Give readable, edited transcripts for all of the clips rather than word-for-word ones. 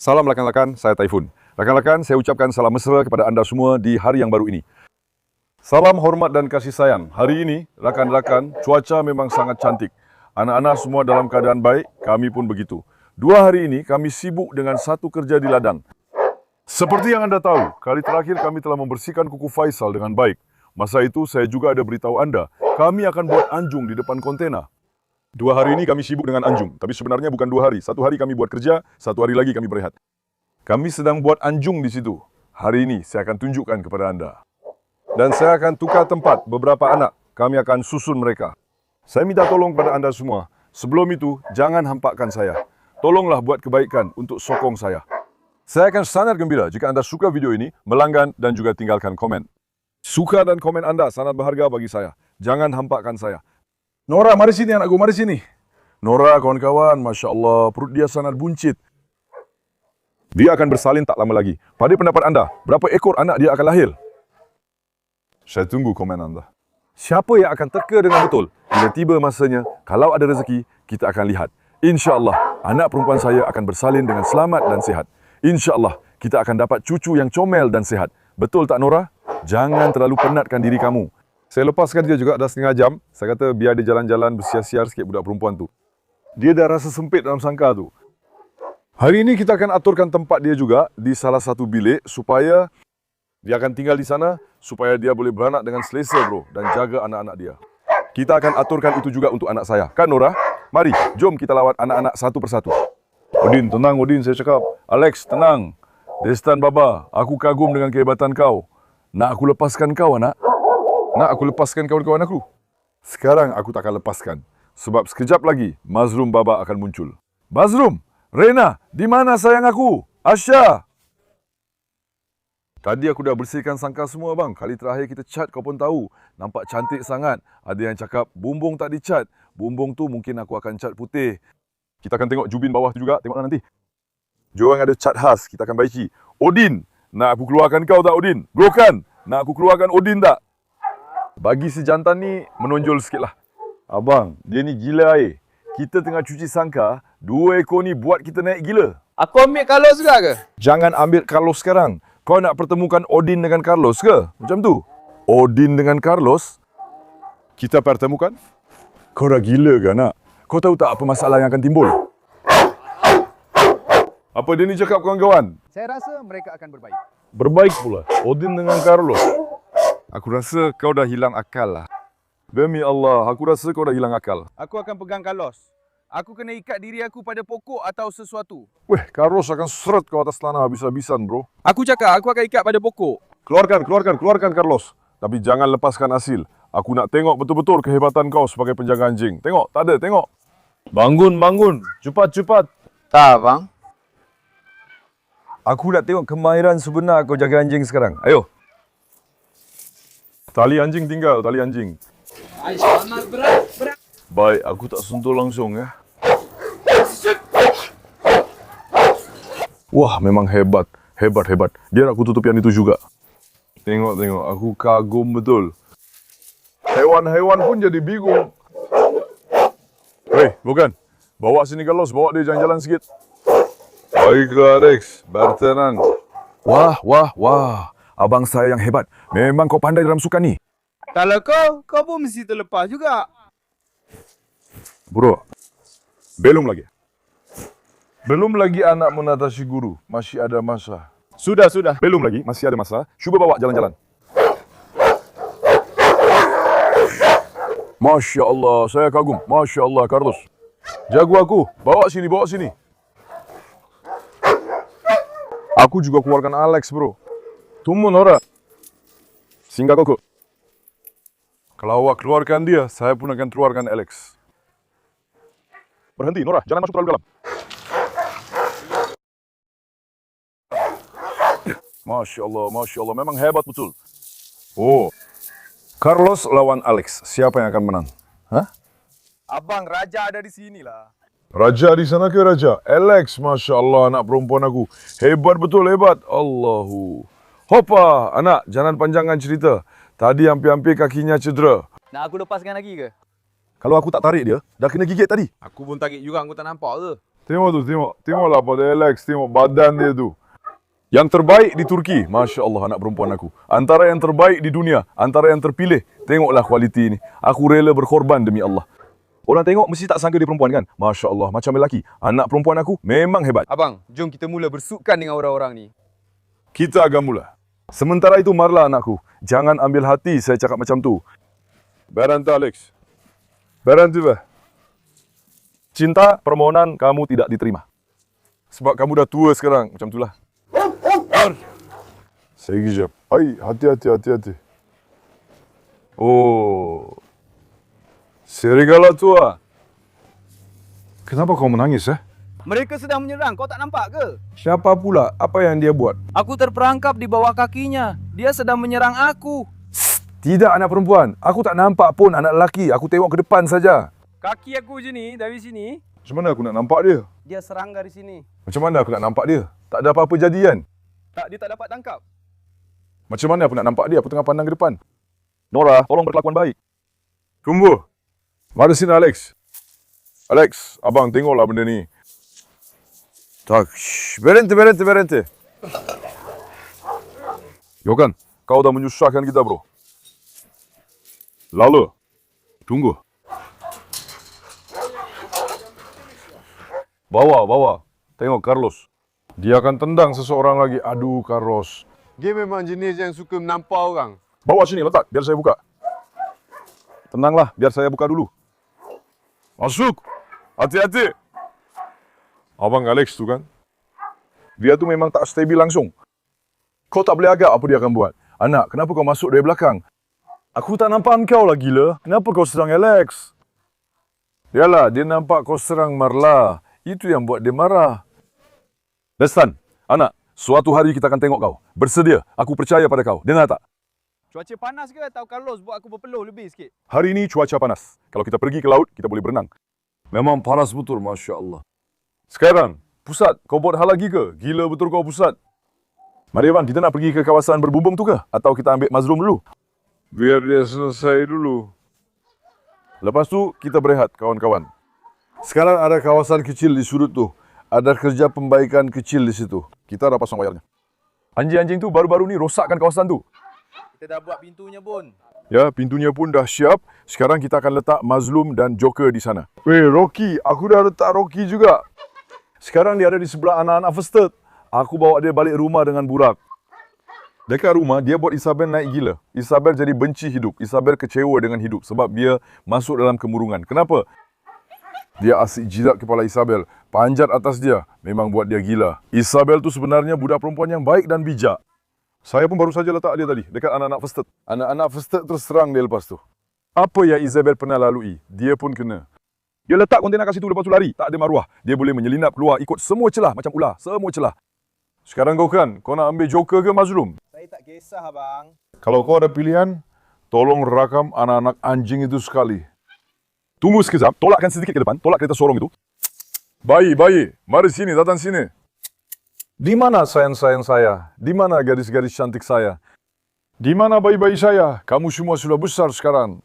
Salam rakan-rakan, saya Taifun. Rakan-rakan, saya ucapkan salam mesra kepada anda semua di hari yang baru ini. Salam hormat dan kasih sayang. Hari ini, rakan-rakan, cuaca memang sangat cantik. Anak-anak semua dalam keadaan baik, kami pun begitu. 2 hari ini, kami sibuk dengan satu kerja di ladang. Seperti yang anda tahu, kali terakhir kami telah membersihkan kuku Faisal dengan baik. Masa itu, saya juga ada beritahu anda, kami akan buat anjung di depan kontena. 2 hari ini kami sibuk dengan anjung, tapi sebenarnya bukan 2 hari. 1 hari kami buat kerja, 1 hari lagi kami berehat. Kami sedang buat anjung di situ. Hari ini saya akan tunjukkan kepada anda. Dan saya akan tukar tempat beberapa anak. Kami akan susun mereka. Saya minta tolong kepada anda semua. Sebelum itu, jangan hampakkan saya. Tolonglah buat kebaikan untuk sokong saya. Saya akan sangat gembira jika anda suka video ini, melanggan dan juga tinggalkan komen. Suka dan komen anda sangat berharga bagi saya. Jangan hampakkan saya. Nora, mari sini anakku, mari sini. Nora, kawan-kawan, Masya Allah, perut dia sangat buncit. Dia akan bersalin tak lama lagi. Pada pendapat anda, berapa ekor anak dia akan lahir? Saya tunggu komen anda. Siapa yang akan terka dengan betul? Bila tiba masanya, kalau ada rezeki, kita akan lihat. InsyaAllah, anak perempuan saya akan bersalin dengan selamat dan sihat. InsyaAllah, kita akan dapat cucu yang comel dan sihat. Betul tak Nora? Jangan terlalu penatkan diri kamu. Saya lepaskan dia juga dah setengah jam. Saya kata biar dia jalan-jalan bersiar-siar sikit budak perempuan tu. Dia dah rasa sempit dalam sangka tu. Hari ini kita akan aturkan tempat dia juga di salah satu bilik supaya dia akan tinggal di sana supaya dia boleh beranak dengan selesa bro dan jaga anak-anak dia. Kita akan aturkan itu juga untuk anak saya. Kan Nora? Mari, jom kita lawat anak-anak satu persatu. Odin, tenang Odin, saya cakap. Alex, tenang. Destan Baba, aku kagum dengan kehebatan kau. Nak aku lepaskan kau anak? Nak aku lepaskan kawan-kawan aku? Sekarang aku tak akan lepaskan. Sebab sekejap lagi, Mazrum Baba akan muncul. Mazrum! Rena! Di mana sayang aku? Asya! Tadi aku dah bersihkan sangka semua bang. Kali terakhir kita cat kau pun tahu. Nampak cantik sangat. Ada yang cakap, bumbung tak dicat. Bumbung tu mungkin aku akan cat putih. Kita akan tengok jubin bawah tu juga. Tengoklah nanti. Diorang ada cat khas. Kita akan baiki. Odin! Nak aku keluarkan kau tak Odin? Grokan! Nak aku keluarkan Odin tak? Bagi si jantan ni menonjol sikit lah. Abang, dia ni gila air. Kita tengah cuci sangka, 2 ekor ni buat kita naik gila. Aku ambil Carlos juga ke? Jangan ambil Carlos sekarang. Kau nak pertemukan Odin dengan Carlos ke? Macam tu? Odin dengan Carlos? Kita pertemukan? Kau dah gila ke nak? Kau tahu tak apa masalah yang akan timbul? Apa dia ni cakap kawan-kawan? Saya rasa mereka akan berbaik. Berbaik pula. Odin dengan Carlos. Aku rasa kau dah hilang akal lah. Demi Allah, aku rasa kau dah hilang akal. Aku akan pegang Carlos. Aku kena ikat diri aku pada pokok atau sesuatu. Weh, Carlos akan seret kau atas tanah habis-habisan bro. Aku cakap aku akan ikat pada pokok. Keluarkan Carlos. Tapi jangan lepaskan Asil. Aku nak tengok betul-betul kehebatan kau sebagai penjaga anjing. Tengok, tak ada, tengok. Bangun. Cepat. Tak bang. Aku nak tengok kemahiran sebenar kau jaga anjing sekarang. Ayo. Tali anjing tinggal, tali anjing. Berat. Baik, aku tak sentuh langsung ya. Wah, memang hebat. Biar aku tutup yang itu juga. Tengok, aku kagum betul. Hewan-hewan pun jadi bingung. Hei, bukan. Bawa sini Carlos, bawa dia jalan-jalan sikit. Baiklah Alex, bertenang. Wah. Abang saya yang hebat. Memang kau pandai dalam sukan ni. Kalau kau pun mesti terlepas juga. Bro, belum lagi anak menatasi guru. Masih ada masa. Sudah. Belum lagi, masih ada masa. Cuba bawa jalan-jalan. Masya Allah, saya kagum. Masya Allah, Carlos. Jago aku. Bawa sini. Aku juga keluarkan Alex, bro. Tunggu, Nora. Singgah koko. Kalau awak keluarkan dia, saya pun akan keluarkan Alex. Berhenti, Nora. Jangan masuk terlalu dalam. Masya Allah. Memang hebat betul. Oh. Carlos lawan Alex. Siapa yang akan menang? Hah? Abang, Raja ada di sini lah. Raja di sana ke Raja? Alex, Masya Allah, anak perempuan aku. Hebat betul, hebat. Allahu. Hopa, anak, jangan panjangkan cerita. Tadi hampir-hampir kakinya cedera. Nak aku lepaskan lagi ke? Kalau aku tak tarik dia, dah kena gigit tadi. Aku pun tarik juga, aku tak nampak ke? Tengok tu, tengok. Tengoklah pada Alex, tengok badan dia tu. Yang terbaik di Turki, Masya Allah anak perempuan aku. Antara yang terbaik di dunia, antara yang terpilih. Tengoklah kualiti ni. Aku rela berkorban demi Allah. Orang tengok mesti tak sangka dia perempuan kan? Masya Allah, macam lelaki. Anak perempuan aku memang hebat. Abang, jom kita mula bersukkan dengan orang-orang ni. Kita akan mula. Sementara itu Marla anakku, jangan ambil hati saya cakap macam tu. Berhenti Alex. Berhenti bah. Cinta permohonan kamu tidak diterima. Sebab kamu dah tua sekarang, macam itulah. Saya gijap. Hai, hati-hati. Oh. Serigala tua. Kenapa kau menangis Mereka sedang menyerang, kau tak nampak ke? Siapa pula? Apa yang dia buat? Aku terperangkap di bawah kakinya. Dia sedang menyerang aku. Tidak anak perempuan. Aku tak nampak pun anak lelaki. Aku tengok ke depan saja. Kaki aku je ni, dari sini. Macam mana aku nak nampak dia? Dia serang dari sini. Macam mana aku nak nampak dia? Tak ada apa-apa jadi kan? Tak, dia tak dapat tangkap. Macam mana aku nak nampak dia? Aku tengah pandang ke depan. Nora, tolong berkelakuan baik. Tunggu. Mari sini Alex. Alex, abang tengoklah benda ni. Tak, berhenti. Yokan, kau dah menyusahkan kita bro. Lalu, tunggu. Bawa. Tengok Carlos. Dia akan tendang seseorang lagi. Aduh, Carlos. Dia memang jenis yang suka menampar orang. Bawa sini, letak. Biar saya buka. Tenanglah, biar saya buka dulu. Masuk. Hati-hati. Abang Alex tu kan. Dia tu memang tak stabil langsung. Kau tak boleh agak apa dia akan buat. Anak, kenapa kau masuk dari belakang? Aku tak nampak kau lah gila. Kenapa kau serang Alex? Yalah, dia nampak kau serang Marla. Itu yang buat dia marah. Destan, anak, suatu hari kita akan tengok kau. Bersedia, aku percaya pada kau. Dengar tak? Cuaca panas ke atau Carlos buat aku berpeluh lebih sikit? Hari ini cuaca panas. Kalau kita pergi ke laut, kita boleh berenang. Memang panas betul, Masya Allah. Sekarang, Pusat, kau buat hal lagi ke? Gila betul kau Pusat. Mari Evan, kita nak pergi ke kawasan berbumbung tu ke? Atau kita ambil Mazlum dulu? Biar dia selesai dulu. Lepas tu, kita berehat, kawan-kawan. Sekarang ada kawasan kecil di sudut tu. Ada kerja pembaikan kecil di situ. Kita dah pasang wayarnya. Anjing-anjing tu baru-baru ni rosakkan kawasan tu. Kita dah buat pintunya pun. Ya, pintunya pun dah siap. Sekarang kita akan letak Mazlum dan Joker di sana. Weh, Rocky. Aku dah letak Rocky juga. Sekarang dia ada di sebelah anak-anak first third. Aku bawa dia balik rumah dengan Burak. Dekat rumah, dia buat Isabel naik gila. Isabel jadi benci hidup. Isabel kecewa dengan hidup sebab dia masuk dalam kemurungan. Kenapa? Dia asyik jilat kepala Isabel. Panjat atas dia. Memang buat dia gila. Isabel tu sebenarnya budak perempuan yang baik dan bijak. Saya pun baru saja letak dia tadi. Dekat anak-anak first third. Anak-anak first third terserang dia lepas tu. Apa yang Isabel pernah lalui, dia pun kena. Dia letak kontena kat situ lepas tu lari. Tak ada maruah. Dia boleh menyelinap keluar ikut semua celah macam ular. Semua celah. Sekarang kau kan, kau nak ambil Joker ke Mazlum? Saya tak kisah abang. Kalau kau ada pilihan, tolong rakam anak-anak anjing itu sekali. Tunggu sekejap, tolakkan sedikit ke depan, tolak kereta sorong itu. Bayi, mari sini, datang sini. Di mana sayang-sayang saya? Di mana gadis-gadis cantik saya? Di mana bayi-bayi saya? Kamu semua sudah besar sekarang.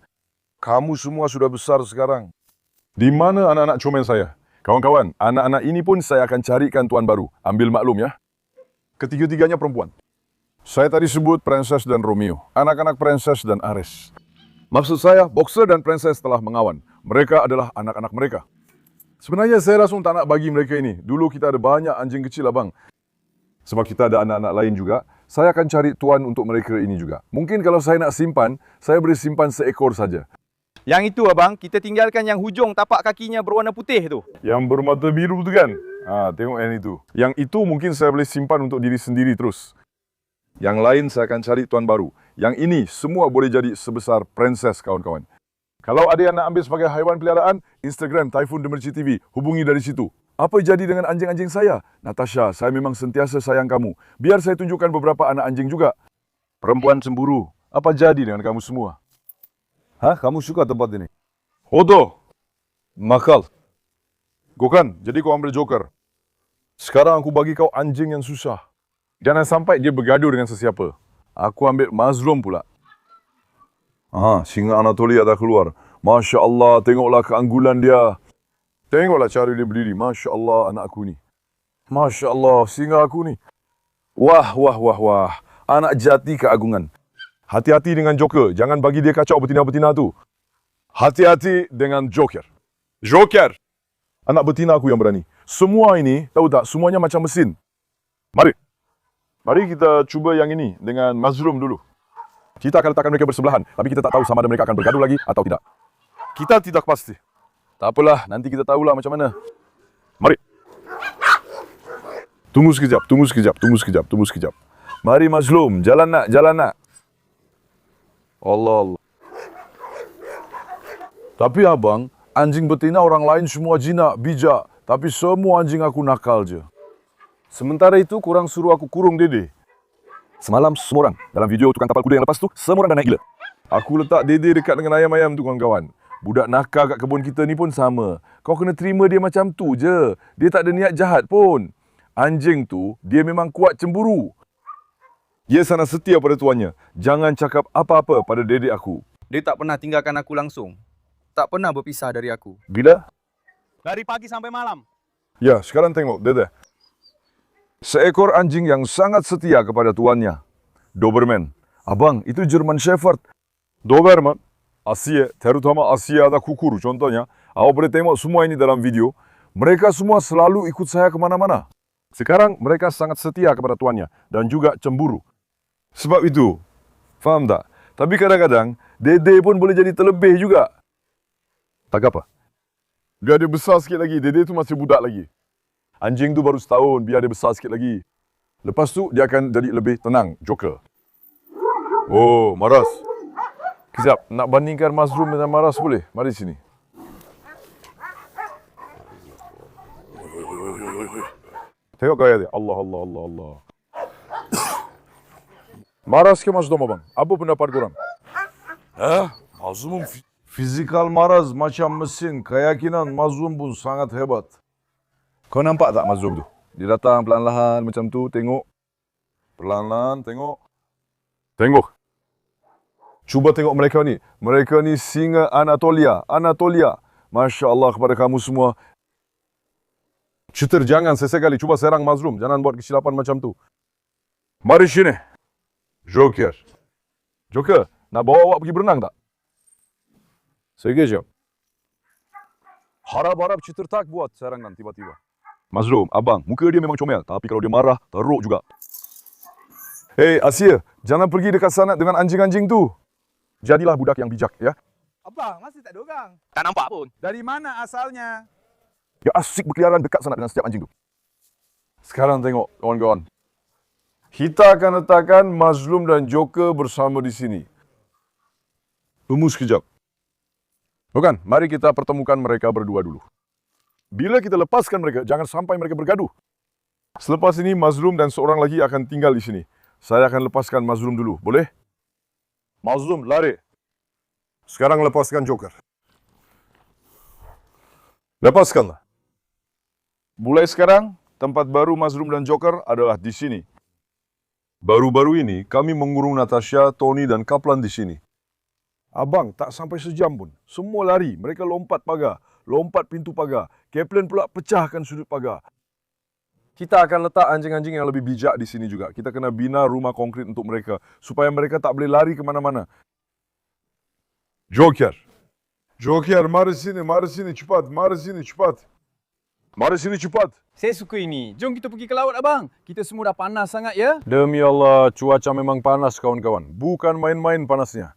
Di mana anak-anak comel saya? Kawan-kawan, anak-anak ini pun saya akan carikan tuan baru. Ambil maklum ya. Ketiga-tiganya perempuan. Saya tadi sebut Princess dan Romeo. Anak-anak Princess dan Ares. Maksud saya, Boxer dan Princess telah mengawan. Mereka adalah anak-anak mereka. Sebenarnya saya langsung tak nak bagi mereka ini. Dulu kita ada banyak anjing kecil abang. Sebab kita ada anak-anak lain juga. Saya akan cari tuan untuk mereka ini juga. Mungkin kalau saya nak simpan, saya boleh simpan seekor saja. Yang itu abang, kita tinggalkan yang hujung tapak kakinya berwarna putih tu. Yang bermata biru tu kan? Tengok yang itu. Yang itu mungkin saya boleh simpan untuk diri sendiri terus. Yang lain saya akan cari tuan baru. Yang ini semua boleh jadi sebesar Princess kawan-kawan. Kalau ada yang nak ambil sebagai haiwan peliharaan, Instagram Typhoon Demirci TV. Hubungi dari situ. Apa jadi dengan anjing-anjing saya? Natasha, saya memang sentiasa sayang kamu. Biar saya tunjukkan beberapa anak anjing juga. Perempuan cemburu. Apa jadi dengan kamu semua? Kamu suka tempat ini? Hodo. Makal. Gokan, jadi kau ambil Joker. Sekarang aku bagi kau anjing yang susah. Jangan sampai dia bergaduh dengan sesiapa. Aku ambil Mazlum pula. Singa Anatolia dah keluar. Masya Allah, tengoklah keanggulan dia. Tengoklah cara dia berdiri. Masya Allah anak aku ni. Masya Allah singa aku ni. Wah, wah, wah, wah. Anak jati keagungan. Hati-hati dengan Joker. Jangan bagi dia kacau betina-betina tu. Hati-hati dengan Joker. Joker! Anak betina aku yang berani. Semua ini, tahu tak, semuanya macam mesin. Mari. Mari kita cuba yang ini dengan Mazlum dulu. Kita akan letakkan mereka bersebelahan. Tapi kita tak tahu sama ada mereka akan bergaduh lagi atau tidak. Kita tidak pasti. Tak apalah, nanti kita tahulah macam mana. Mari. Tunggu sekejap, tunggu sekejap, tunggu sekejap, tunggu sekejap. Mari Mazlum, jalan nak, jalan nak. Allah Allah. Tapi abang, anjing betina orang lain semua jinak, bijak. Tapi semua anjing aku nakal je. Sementara itu, korang suruh aku kurung Dede. Semalam semua orang, dalam video tukang kapal kuda yang lepas tu, semua orang dah naik gila. Aku letak Dede dekat dengan ayam-ayam tu kawan-kawan. Budak nakal kat kebun kita ni pun sama. Kau kena terima dia macam tu je. Dia tak ada niat jahat pun. Anjing tu, dia memang kuat cemburu. Dia sangat setia pada tuannya. Jangan cakap apa-apa pada Dede aku. Dia tak pernah tinggalkan aku langsung. Tak pernah berpisah dari aku. Bila? Dari pagi sampai malam. Ya, sekarang tengok, Dede. Seekor anjing yang sangat setia kepada tuannya. Doberman. Abang, itu German Shepherd. Doberman, Asia, terutama Asia ada kukur contohnya. Awak boleh tengok semua ini dalam video. Mereka semua selalu ikut saya kemana-mana. Sekarang mereka sangat setia kepada tuannya dan juga cemburu. Sebab itu, faham tak? Tapi kadang-kadang, Dede pun boleh jadi terlebih juga. Tak apa. Biar dia besar sikit lagi, Dede tu masih budak lagi. Anjing tu baru setahun, biar dia besar sikit lagi. Lepas tu, dia akan jadi lebih tenang, Joker. Oh, Maras. Kejap, nak bandingkan Mazlum dengan Maras boleh? Mari sini. Tengok gaya dia. Allah, Allah, Allah, Allah. Maras ke Mazlum abang? Apa pendapat korang? Mazlum fizikal Maras macam mesin. Keyakinan Mazlum pun sangat hebat. Kau nampak tak Mazlum tu? Dia datang perlahan-lahan macam tu, tengok. Perlahan-lahan, tengok. Tengok. Cuba tengok mereka ni. Mereka ni singa Anatolia. Anatolia. Masya Allah kepada kamu semua. Ceter, jangan sesekali. Cuba serang Mazlum. Jangan buat kesilapan macam tu. Mari sini. Joker. Joker, nak bawa awak pergi berenang tak? Sergei jom. Harap-harap Ceter tak buat serangan tiba-tiba. Mazlum, abang, muka dia memang comel. Tapi kalau dia marah, teruk juga. Hei, Asia, jangan pergi dekat sana dengan anjing-anjing tu. Jadilah budak yang bijak, ya. Abang, masih tak ada orang. Tak nampak pun. Dari mana asalnya? Dia asyik berkeliaran dekat sana dengan setiap anjing tu. Sekarang tengok, kawan-kawan. Kita akan letakkan Mazlum dan Joker bersama di sini. Tunggu sekejap. Bukan, mari kita pertemukan mereka berdua dulu. Bila kita lepaskan mereka, jangan sampai mereka bergaduh. Selepas ini, Mazlum dan seorang lagi akan tinggal di sini. Saya akan lepaskan Mazlum dulu, boleh? Mazlum, lari. Sekarang lepaskan Joker. Lepaskanlah. Mulai sekarang, tempat baru Mazlum dan Joker adalah di sini. Baru-baru ini, kami mengurung Natasha, Tony dan Kaplan di sini. Abang, tak sampai sejam pun. Semua lari. Mereka lompat pagar. Lompat pintu pagar. Kaplan pula pecahkan sudut pagar. Kita akan letak anjing-anjing yang lebih bijak di sini juga. Kita kena bina rumah konkrit untuk mereka. Supaya mereka tak boleh lari ke mana-mana. Joker. Joker, mari sini cepat. Mari sini cepat. Mari sini cepat. Saya suka ini. Jom kita pergi ke laut, abang. Kita semua dah panas sangat, ya? Demi Allah, cuaca memang panas kawan-kawan. Bukan main-main panasnya.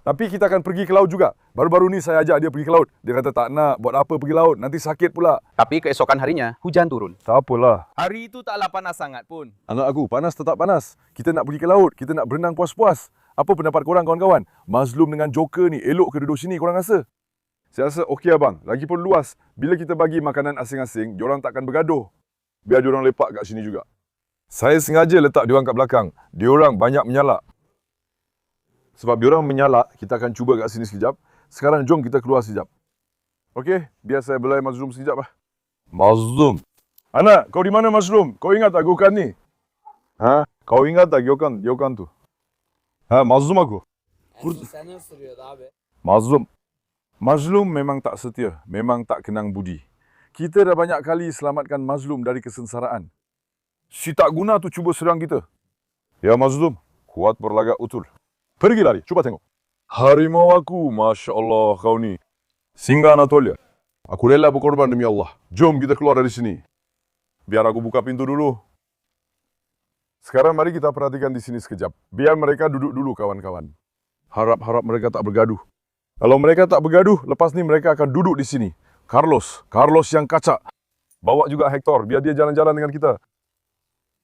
Tapi kita akan pergi ke laut juga. Baru-baru ni saya ajak dia pergi ke laut. Dia kata tak nak, buat apa pergi laut, nanti sakit pula. Tapi keesokan harinya, hujan turun. Tak apalah. Hari itu taklah panas sangat pun. Anak aku, panas tetap panas. Kita nak pergi ke laut, kita nak berenang puas-puas. Apa pendapat korang kawan-kawan? Mazlum dengan Joker ni elok ke duduk sini korang rasa? Saya rasa okey abang. Lagipun luas. Bila kita bagi makanan asing-asing, diorang takkan bergaduh. Biar diorang lepak kat sini juga. Saya sengaja letak diorang kat belakang. Diorang banyak menyalak. Sebab diorang menyalak, kita akan cuba kat sini sekejap. Sekarang jom kita keluar sekejap. Okey, biar saya belai Mazlum sekejap lah. Mazlum. Anak, kau di mana Mazlum? Kau ingat tak Gyokan ni? Ha? Kau ingat tak Gyokan tu? Ha, Mazlum aku. Sana sürüyordu abi. Mazlum. Mazlum memang tak setia, memang tak kenang budi. Kita dah banyak kali selamatkan Mazlum dari kesengsaraan. Si tak guna tu cuba serang kita. Ya Mazlum, kuat berlagak utul. Pergi lari, cuba tengok. Harimau aku, Masya Allah kau ni. Singa Anatolia. Aku rela berkorban demi Allah. Jom kita keluar dari sini. Biar aku buka pintu dulu. Sekarang mari kita perhatikan di sini sekejap. Biar mereka duduk dulu kawan-kawan. Harap-harap mereka tak bergaduh. Kalau mereka tak bergaduh, lepas ni mereka akan duduk di sini. Carlos yang kacak. Bawa juga Hector, biar dia jalan-jalan dengan kita.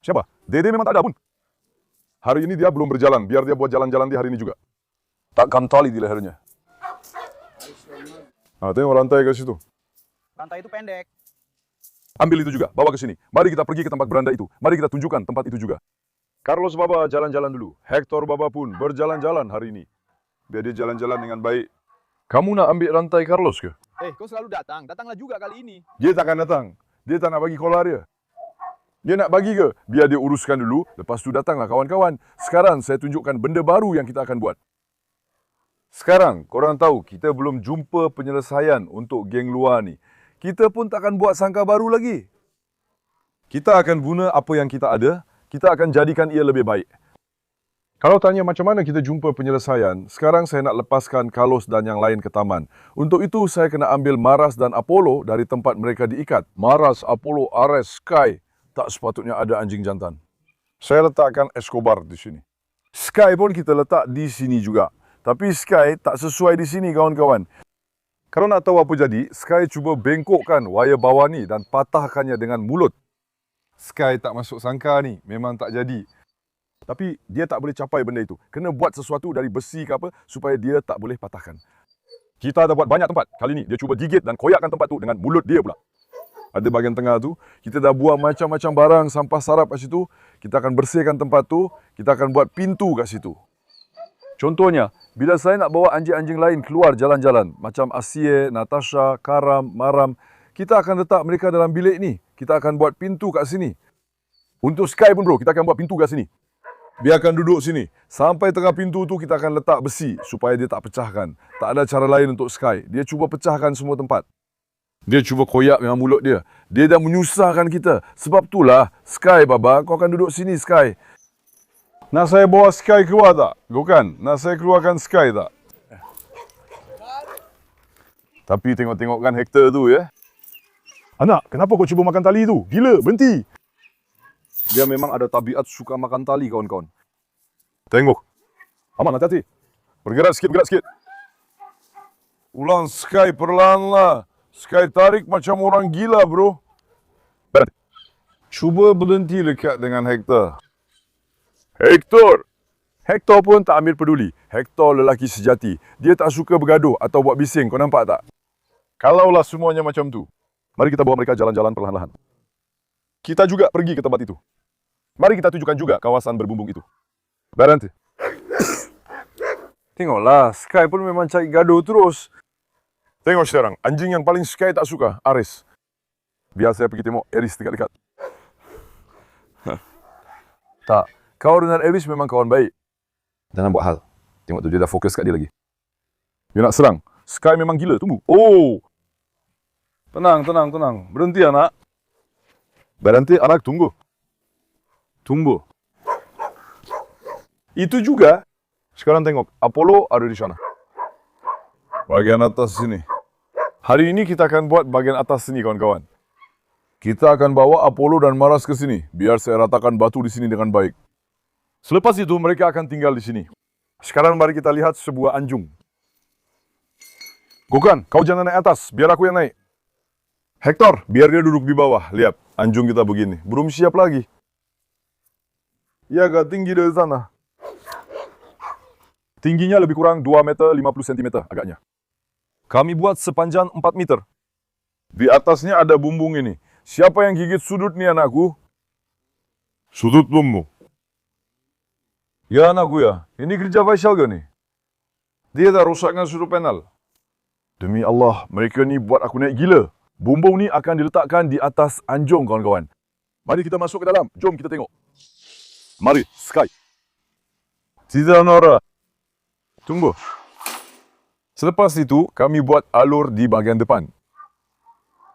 Siapa? Dede memang tak ada pun. Hari ini dia belum berjalan, biar dia buat jalan-jalan di hari ini juga. Takkan tali di lehernya. Tengok rantai ke situ. Rantai itu pendek. Ambil itu juga, bawa ke sini. Mari kita pergi ke tempat beranda itu. Mari kita tunjukkan tempat itu juga. Carlos Baba jalan-jalan dulu. Hector Baba pun berjalan-jalan hari ini. Biar dia jalan-jalan dengan baik. Kamu nak ambil rantai Carlos ke? Kau selalu datang. Datanglah juga kali ini. Dia takkan datang. Dia tak nak bagi kolar dia. Dia nak bagi ke? Biar dia uruskan dulu. Lepas tu datanglah kawan-kawan. Sekarang saya tunjukkan benda baru yang kita akan buat. Sekarang, korang tahu kita belum jumpa penyelesaian untuk geng luar ni. Kita pun takkan buat sangka baru lagi. Kita akan guna apa yang kita ada. Kita akan jadikan ia lebih baik. Kalau tanya macam mana kita jumpa penyelesaian, sekarang saya nak lepaskan Carlos dan yang lain ke taman. Untuk itu, saya kena ambil Maras dan Apollo dari tempat mereka diikat. Maras, Apollo, Ares, Sky. Tak sepatutnya ada anjing jantan. Saya letakkan Escobar di sini. Sky pun kita letak di sini juga. Tapi Sky tak sesuai di sini kawan-kawan. Kalau nak tahu apa jadi, Sky cuba bengkokkan wayar bawah ni dan patahkannya dengan mulut. Sky tak masuk sangka ni, memang tak jadi. Tapi dia tak boleh capai benda itu. Kena buat sesuatu dari besi ke apa supaya dia tak boleh patahkan. Kita dah buat banyak tempat. Kali ni dia cuba gigit dan koyakkan tempat tu dengan mulut dia pula. Ada bahagian tengah tu, kita dah buang macam-macam barang sampah sarap kat situ. Kita akan bersihkan tempat tu, kita akan buat pintu kat situ. Contohnya, bila saya nak bawa anjing-anjing lain keluar jalan-jalan, macam Asie, Natasha, Karam, Maram, kita akan letak mereka dalam bilik ni. Kita akan buat pintu kat sini. Untuk Sky pun bro, kita akan buat pintu kat sini. Biarkan duduk sini. Sampai tengah pintu tu kita akan letak besi supaya dia tak pecahkan. Tak ada cara lain untuk Sky. Dia cuba pecahkan semua tempat. Dia cuba koyak dengan mulut dia. Dia dah menyusahkan kita. Sebab itulah, Sky Baba, kau akan duduk sini Sky. Nak saya bawa Sky keluar tak? Bukan. Nak saya keluarkan Sky tak? Tapi tengok-tengokkan Hector tu ya. Anak, kenapa kau cuba makan tali tu? Gila, berhenti. Dia memang ada tabiat suka makan tali, kawan-kawan. Tengok. Aman, hati-hati. Bergerak sikit. Ulang Sky perlahan-lah. Sky tarik macam orang gila, bro. Berhenti. Cuba berhenti dekat dengan Hector. Hector pun tak ambil peduli. Hector lelaki sejati. Dia tak suka bergaduh atau buat bising. Kau nampak tak? Kalaulah semuanya macam tu, mari kita bawa mereka jalan-jalan perlahan-lahan. Kita juga pergi ke tempat itu. Mari kita tunjukkan juga kawasan berbumbung itu. Berhenti. Tengoklah, Sky pun memang cari gaduh terus. Tengok sekarang, anjing yang paling Sky tak suka, Aris. Biar saya pergi tengok Aris dekat-dekat. Tak, kau dengan Aris memang kawan baik. Jangan buat hal. Tengok tu, dia dah fokus kat dia lagi. Dia nak serang. Sky memang gila, tunggu. Oh! Tenang. Berhenti anak. Berhenti anak, tunggu. Itu juga. Sekarang tengok, Apollo ada di sana. Bagian atas sini. Hari ini kita akan buat bagian atas sini kawan-kawan. Kita akan bawa Apollo dan Maras ke sini. Biar saya ratakan batu di sini dengan baik. Selepas itu mereka akan tinggal di sini. Sekarang mari kita lihat sebuah anjung. Gokan, kau jangan naik atas. Biar aku yang naik. Hector, biar dia duduk di bawah. Lihat, anjung kita begini. Belum siap lagi. Ya, agak tinggi dari sana. Tingginya lebih kurang 2 meter 50 cm agaknya. Kami buat sepanjang 4 meter. Di atasnya ada bumbung ini. Siapa yang gigit sudut ni anakku? Sudut bumbung. Ya anakku ya. Ini kerja Faisal ke ni? Dia dah rosakkan sudut panel. Demi Allah, mereka ni buat aku naik gila. Bumbung ni akan diletakkan di atas anjung kawan-kawan. Mari kita masuk ke dalam. Jom kita tengok. Mari, Sky. Tidak Nora. Tunggu. Selepas itu, kami buat alur di bahagian depan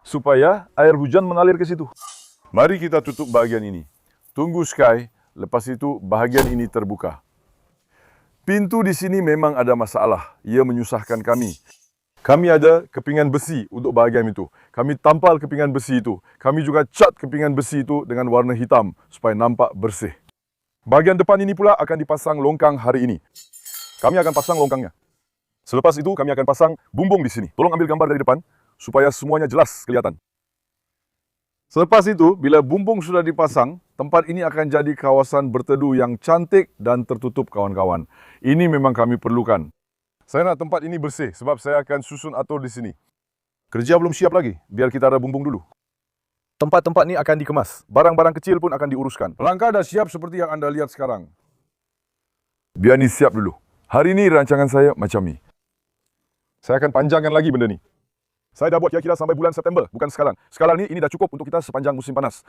supaya air hujan mengalir ke situ. Mari kita tutup bahagian ini. Tunggu Sky, lepas itu bahagian ini terbuka. Pintu di sini memang ada masalah. Ia menyusahkan kami. Kami ada kepingan besi untuk bahagian itu. Kami tampal kepingan besi itu. Kami juga cat kepingan besi itu dengan warna hitam supaya nampak bersih. Bahagian depan ini pula akan dipasang longkang hari ini. Kami akan pasang longkangnya. Selepas itu kami akan pasang bumbung di sini. Tolong ambil gambar dari depan supaya semuanya jelas kelihatan. Selepas itu, bila bumbung sudah dipasang, tempat ini akan jadi kawasan berteduh yang cantik dan tertutup kawan-kawan. Ini memang kami perlukan. Saya nak tempat ini bersih sebab saya akan susun atur di sini. Kerja belum siap lagi, biar kita ada bumbung dulu. Tempat-tempat ini akan dikemas. Barang-barang kecil pun akan diuruskan. Pelangkah dah siap seperti yang anda lihat sekarang. Biar ni siap dulu. Hari ini rancangan saya macam ni. Saya akan panjangkan lagi benda ni. Saya dah buat kira-kira sampai bulan September, bukan sekarang. Sekarang ni, ini dah cukup untuk kita sepanjang musim panas.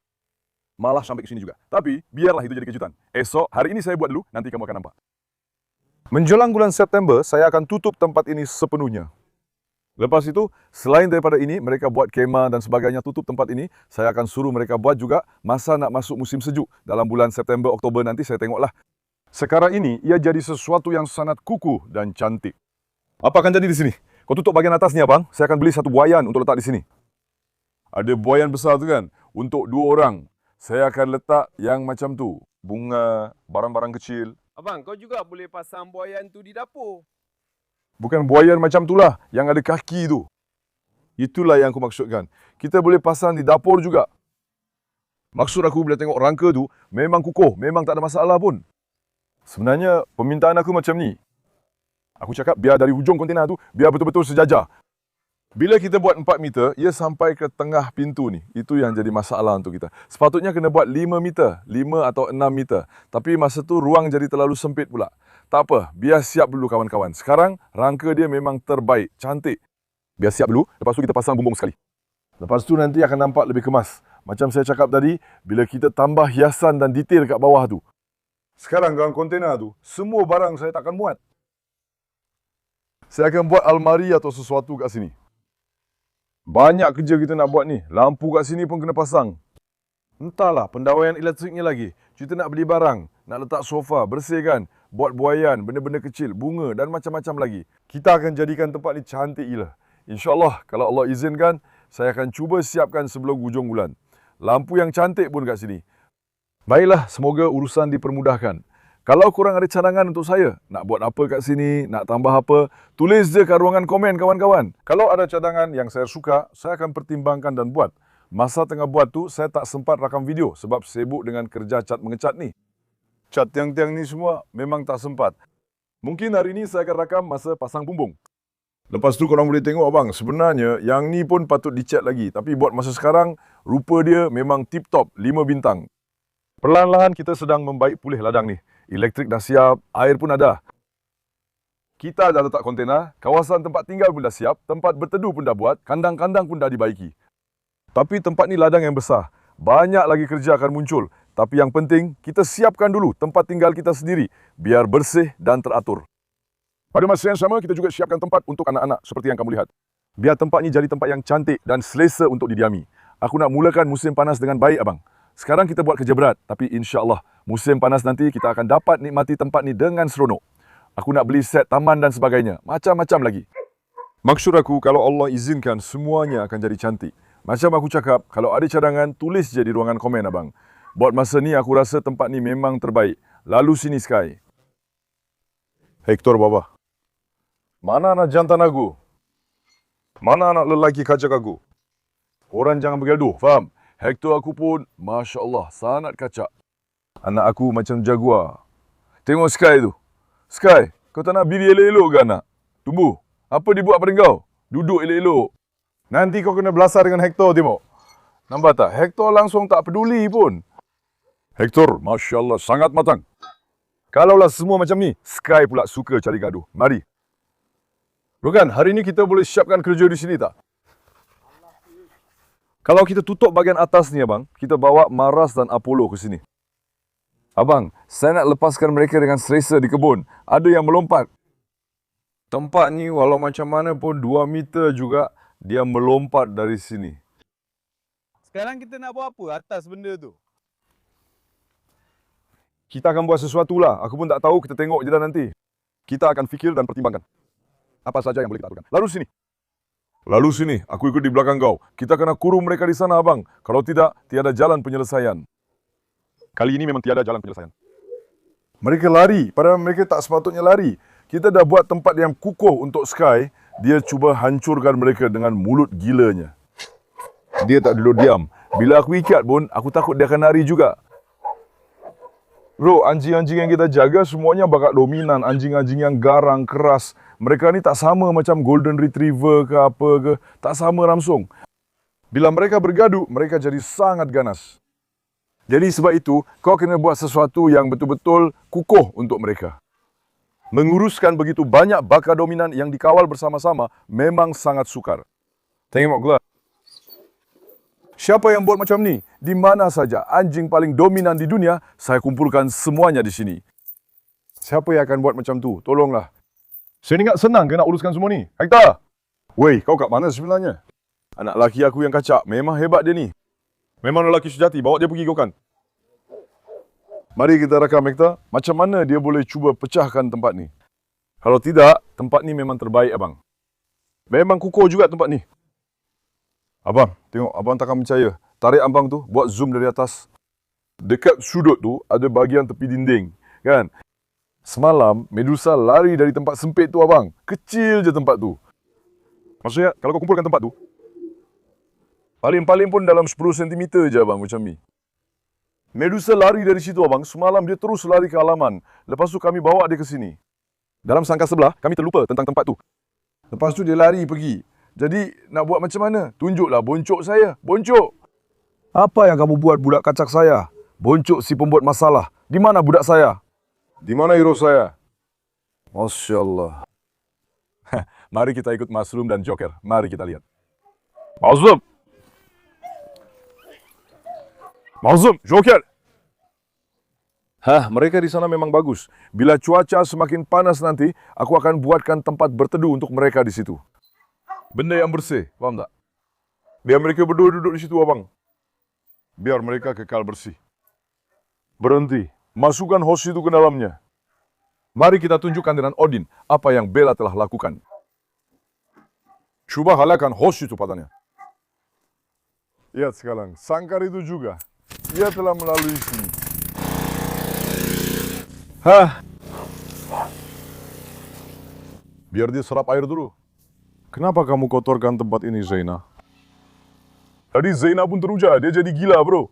Malah sampai ke sini juga. Tapi, biarlah itu jadi kejutan. Esok, hari ini saya buat dulu, nanti kamu akan nampak. Menjelang bulan September, saya akan tutup tempat ini sepenuhnya. Lepas itu, selain daripada ini, mereka buat kemah dan sebagainya tutup tempat ini, saya akan suruh mereka buat juga masa nak masuk musim sejuk. Dalam bulan September, Oktober nanti saya tengoklah. Sekarang ini, ia jadi sesuatu yang sangat kukuh dan cantik. Apa akan jadi di sini? Kau tutup bahagian atas ni abang, saya akan beli satu buaian untuk letak di sini. Ada buaian besar tu kan? Untuk 2 orang. Saya akan letak yang macam tu. Bunga, barang-barang kecil. Abang, kau juga boleh pasang buaian tu di dapur. Bukan buaian macam tu lah, yang ada kaki tu. Itulah yang aku maksudkan. Kita boleh pasang di dapur juga. Maksud aku bila tengok rangka tu, memang kukuh, memang tak ada masalah pun. Sebenarnya, permintaan aku macam ni. Aku cakap biar dari hujung kontena tu, biar betul-betul sejajar. Bila kita buat 4 meter, ia sampai ke tengah pintu ni. Itu yang jadi masalah untuk kita. Sepatutnya kena buat 5 meter, 5 atau 6 meter. Tapi masa tu ruang jadi terlalu sempit pula. Tak apa, biar siap dulu kawan-kawan. Sekarang, rangka dia memang terbaik, cantik. Biar siap dulu, lepas tu kita pasang bumbung sekali. Lepas tu nanti akan nampak lebih kemas. Macam saya cakap tadi, bila kita tambah hiasan dan detail kat bawah tu. Sekarang dalam kontena tu, semua barang saya takkan muat. Saya akan buat almari atau sesuatu kat sini. Banyak kerja kita nak buat ni. Lampu kat sini pun kena pasang. Entahlah, pendawaian elektriknya lagi. Kita nak beli barang, nak letak sofa, bersihkan, buat buaian, benda-benda kecil, bunga dan macam-macam lagi. Kita akan jadikan tempat ni cantik gila. InsyaAllah, kalau Allah izinkan, saya akan cuba siapkan sebelum hujung bulan. Lampu yang cantik pun kat sini. Baiklah, semoga urusan dipermudahkan. Kalau korang ada cadangan untuk saya, nak buat apa kat sini, nak tambah apa, tulis je kat ruangan komen kawan-kawan. Kalau ada cadangan yang saya suka, saya akan pertimbangkan dan buat. Masa tengah buat tu, saya tak sempat rakam video sebab sibuk dengan kerja cat mengecat ni. Cat tiang-tiang ni semua memang tak sempat. Mungkin hari ini saya akan rakam masa pasang bumbung. Lepas tu korang boleh tengok abang, sebenarnya yang ni pun patut dicat lagi. Tapi buat masa sekarang, rupa dia memang tip-top, 5 bintang. Perlahan-lahan kita sedang membaik pulih ladang ni. Elektrik dah siap, air pun ada. Kita dah letak kontena, kawasan tempat tinggal pun dah siap, tempat berteduh pun dah buat, kandang-kandang pun dah dibaiki. Tapi tempat ni ladang yang besar. Banyak lagi kerja akan muncul. Tapi yang penting, kita siapkan dulu tempat tinggal kita sendiri, biar bersih dan teratur. Pada masa yang sama, kita juga siapkan tempat untuk anak-anak seperti yang kamu lihat. Biar tempat ni jadi tempat yang cantik dan selesa untuk didiami. Aku nak mulakan musim panas dengan baik abang. Sekarang kita buat kerja berat, tapi insya-Allah musim panas nanti kita akan dapat nikmati tempat ni dengan seronok. Aku nak beli set taman dan sebagainya, macam-macam lagi. Maksud aku, kalau Allah izinkan, semuanya akan jadi cantik. Macam aku cakap, kalau ada cadangan, tulis je di ruangan komen abang. Buat masa ni, aku rasa tempat ni memang terbaik. Lalu sini Sky. Hector Baba. Mana anak jantan aku? Mana anak lelaki kacak aku? Orang jangan bergaduh, faham? Hector aku pun, Masya Allah, sangat kacak. Anak aku macam jaguar. Tengok Sky tu. Sky, kau tak nak biri elok-elok ke anak? Tumbuh. Apa dia buat pada kau? Duduk elok-elok. Nanti kau kena belasah dengan Hector, tengok. Nampak tak? Hector langsung tak peduli pun. Hector, Masya Allah, sangat matang. Kalaulah semua macam ni, Sky pula suka cari gaduh. Mari. Rogan, hari ni kita boleh siapkan kerja di sini tak? Kalau kita tutup bahagian atas ni abang, kita bawa Maras dan Apollo ke sini. Abang, saya nak lepaskan mereka dengan selesa di kebun. Ada yang melompat. Tempat ni walau macam mana pun 2 meter juga dia melompat dari sini. Sekarang kita nak buat apa atas benda tu? Kita akan buat sesuatu lah. Aku pun tak tahu, kita tengok je dah nanti. Kita akan fikir dan pertimbangkan apa saja yang boleh kita lakukan. Lalu sini. Lalu sini, aku ikut di belakang kau. Kita kena kurung mereka di sana, abang. Kalau tidak, tiada jalan penyelesaian. Kali ini memang tiada jalan penyelesaian. Mereka lari, padahal mereka tak sepatutnya lari. Kita dah buat tempat yang kukuh untuk Sky. Dia cuba hancurkan mereka dengan mulut gilanya. Dia tak duduk diam. Bila aku ikat pun, aku takut dia akan lari juga. Bro, anjing-anjing yang kita jaga semuanya bakat dominan. Anjing-anjing yang garang, keras. Mereka ni tak sama macam Golden Retriever ke apa ke. Tak sama langsung. Bila mereka bergaduh, mereka jadi sangat ganas. Jadi sebab itu, kau kena buat sesuatu yang betul-betul kukuh untuk mereka. Menguruskan begitu banyak baka dominan yang dikawal bersama-sama memang sangat sukar. Tengok gua. Siapa yang buat macam ni? Di mana saja anjing paling dominan di dunia, saya kumpulkan semuanya di sini. Siapa yang akan buat macam tu? Tolonglah. Saya ingat senang ke nak uruskan semua ni? Hector! Weh, kau kat mana sebenarnya? Anak lelaki aku yang kacak. Memang hebat dia ni. Memang lelaki sejati. Bawa dia pergi gokan. Mari kita rakam, Hector. Macam mana dia boleh cuba pecahkan tempat ni? Kalau tidak, tempat ni memang terbaik, abang. Memang kukuh juga tempat ni. Abang, tengok. Abang takkan percaya. Tarik abang tu, buat zoom dari atas. Dekat sudut tu, ada bahagian tepi dinding. Kan? Semalam, Medusa lari dari tempat sempit tu, abang. Kecil je tempat tu. Maksudnya, kalau kau kumpulkan tempat tu, paling-paling pun dalam 10 cm je, abang, macam ni. Medusa lari dari situ, abang. Semalam dia terus lari ke halaman. Lepas tu kami bawa dia ke sini. Dalam sangka sebelah, kami terlupa tentang tempat tu. Lepas tu dia lari pergi. Jadi, nak buat macam mana? Tunjuklah boncuk saya. Boncuk! Apa yang kamu buat budak kacak saya? Boncuk si pembuat masalah. Di mana budak saya? Di mana hero saya? Masya Allah. Mari kita ikut Mushroom dan Joker. Mari kita lihat. Mushroom! Mushroom! Joker! Mereka di sana memang bagus. Bila cuaca semakin panas nanti, aku akan buatkan tempat berteduh untuk mereka di situ. Benda yang bersih, faham tak? Biar mereka berdua duduk di situ, abang. Biar mereka kekal bersih. Berhenti. Masukkan host itu ke dalamnya. Mari kita tunjukkan dengan Odin apa yang Bella telah lakukan. Cuba halakan host itu padanya. Lihat sekarang, sangkar itu juga. Ia telah melalui sini. Biar dia serap air dulu. Kenapa kamu kotorkan tempat ini, Zaina? Tadi Zaina pun teruja, dia jadi gila, bro.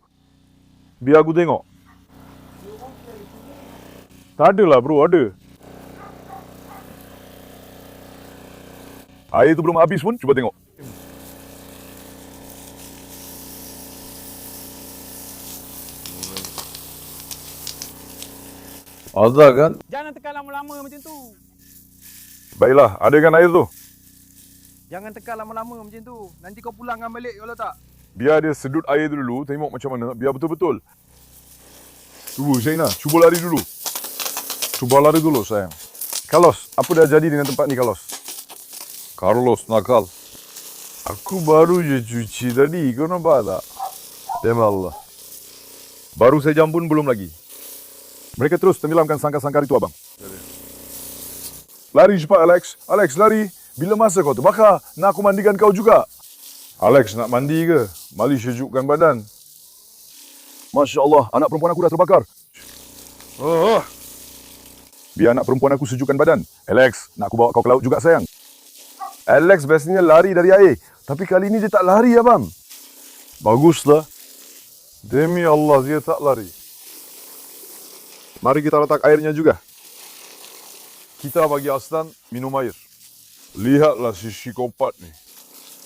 Biar aku tengok. Tak ada lah, bro, ada. Air itu belum habis pun, cuba tengok. Ada kan? Jangan tekan lama-lama macam tu. Baiklah, ada kan air tu? Jangan tekan lama-lama macam tu. Nanti kau pulangkan balik kalau tak. Biar dia sedut air tu dulu, tengok macam mana, biar betul-betul. Tunggu, Zaina, cuba lari dulu. Cuba lari dulu, sayang. Carlos, apa dah jadi dengan tempat ni, Carlos? Carlos, nakal. Aku baru je cuci tadi, kau nampak tak? Demi Allah. Baru sejam pun belum lagi. Mereka terus tenggelamkan sangkar-sangkar itu, abang. Lari cepat, Alex. Alex, lari. Bila masa kau terbakar, nak aku mandikan kau juga. Alex, nak mandi ke? Mari sejukkan badan. Masya Allah, anak perempuan aku dah terbakar. Biar anak perempuan aku sejukkan badan. Alex, nak aku bawa kau ke laut juga, sayang. Alex biasanya lari dari air. Tapi kali ini dia tak lari, abang. Baguslah. Demi Allah, dia tak lari. Mari kita letak airnya juga. Kita bagi Aslan minum air. Lihatlah si psikopat ni.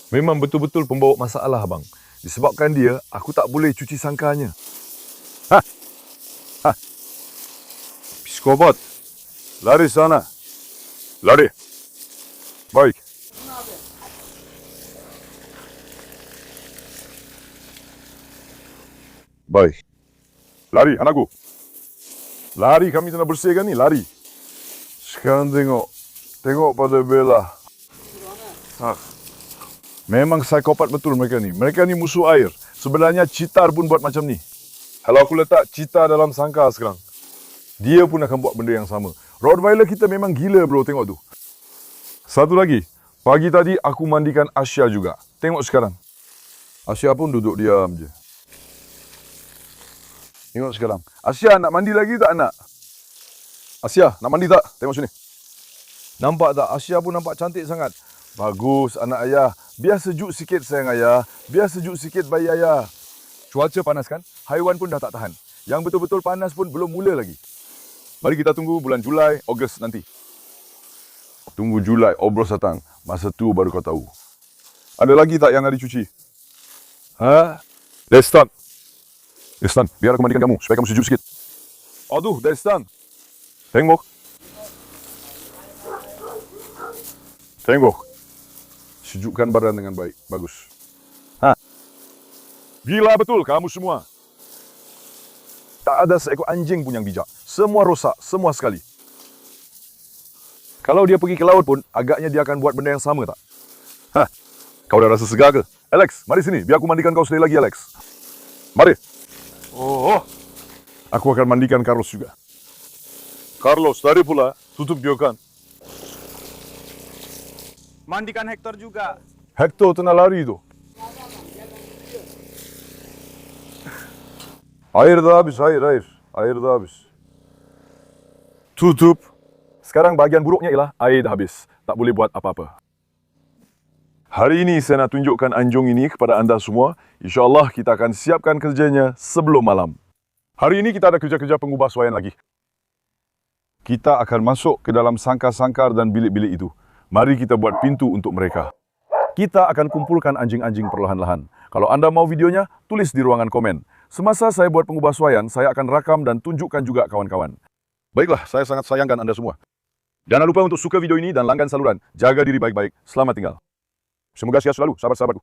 Memang betul-betul pembawa masalah, abang. Disebabkan dia, aku tak boleh cuci sangkanya. Psikopat. Lari sana. Lari. Baik. Baik. Lari, anakku. Lari, kami nak bersihkan ni. Lari. Sekarang tengok. Tengok pada Bella. Memang psikopat betul mereka ni. Mereka ni musuh air. Sebenarnya cheetah pun buat macam ni. Kalau aku letak cheetah dalam sangkar sekarang, dia pun akan buat benda yang sama. Rottweiler kita memang gila bro, tengok tu. Satu lagi, pagi tadi aku mandikan Asya juga. Tengok sekarang. Asya pun duduk diam je. Tengok sekarang. Asya nak mandi lagi tak nak? Asya nak mandi tak? Tengok sini. Nampak tak? Asya pun nampak cantik sangat. Bagus anak ayah. Biar sejuk sikit sayang ayah. Biar sejuk sikit bayi ayah. Cuaca panas kan? Haiwan pun dah tak tahan. Yang betul-betul panas pun belum mula lagi. Mari kita tunggu bulan Julai, Ogos nanti. Tunggu Julai, Ogos datang. Masa tu baru kau tahu. Ada lagi tak yang ada dicuci? Ha? Destan. Destan, biar aku mandikan kamu supaya kamu sejuk sikit. Aduh, Destan. Tengok. Tengok. Sejukkan badan dengan baik. Bagus. Ha? Gila betul kamu semua. Tak ada seekor anjing pun yang bijak. Semua rosak, semua sekali. Kalau dia pergi ke laut pun, agaknya dia akan buat benda yang sama tak? Hah? Kau dah rasa segar ke? Alex, mari sini. Biar aku mandikan kau sekali lagi, Alex. Mari. Oh. Aku akan mandikan Carlos juga. Carlos, tadi pula. Tutup biokan. Mandikan Hector juga. Hector tengah lari tu. Air dah habis, air dah habis. Tutup. Sekarang bahagian buruknya ialah air dah habis. Tak boleh buat apa-apa. Hari ini saya nak tunjukkan anjung ini kepada anda semua. InsyaAllah kita akan siapkan kerjanya sebelum malam. Hari ini kita ada kerja-kerja pengubah suaian lagi. Kita akan masuk ke dalam sangkar-sangkar dan bilik-bilik itu. Mari kita buat pintu untuk mereka. Kita akan kumpulkan anjing-anjing perlahan-lahan. Kalau anda mau videonya, tulis di ruangan komen. Semasa saya buat pengubah suaian, saya akan rakam dan tunjukkan juga kawan-kawan. Baiklah, saya sangat sayangkan anda semua. Jangan lupa untuk suka video ini dan langgan saluran. Jaga diri baik-baik. Selamat tinggal. Semoga sehat selalu, sahabat-sahabatku.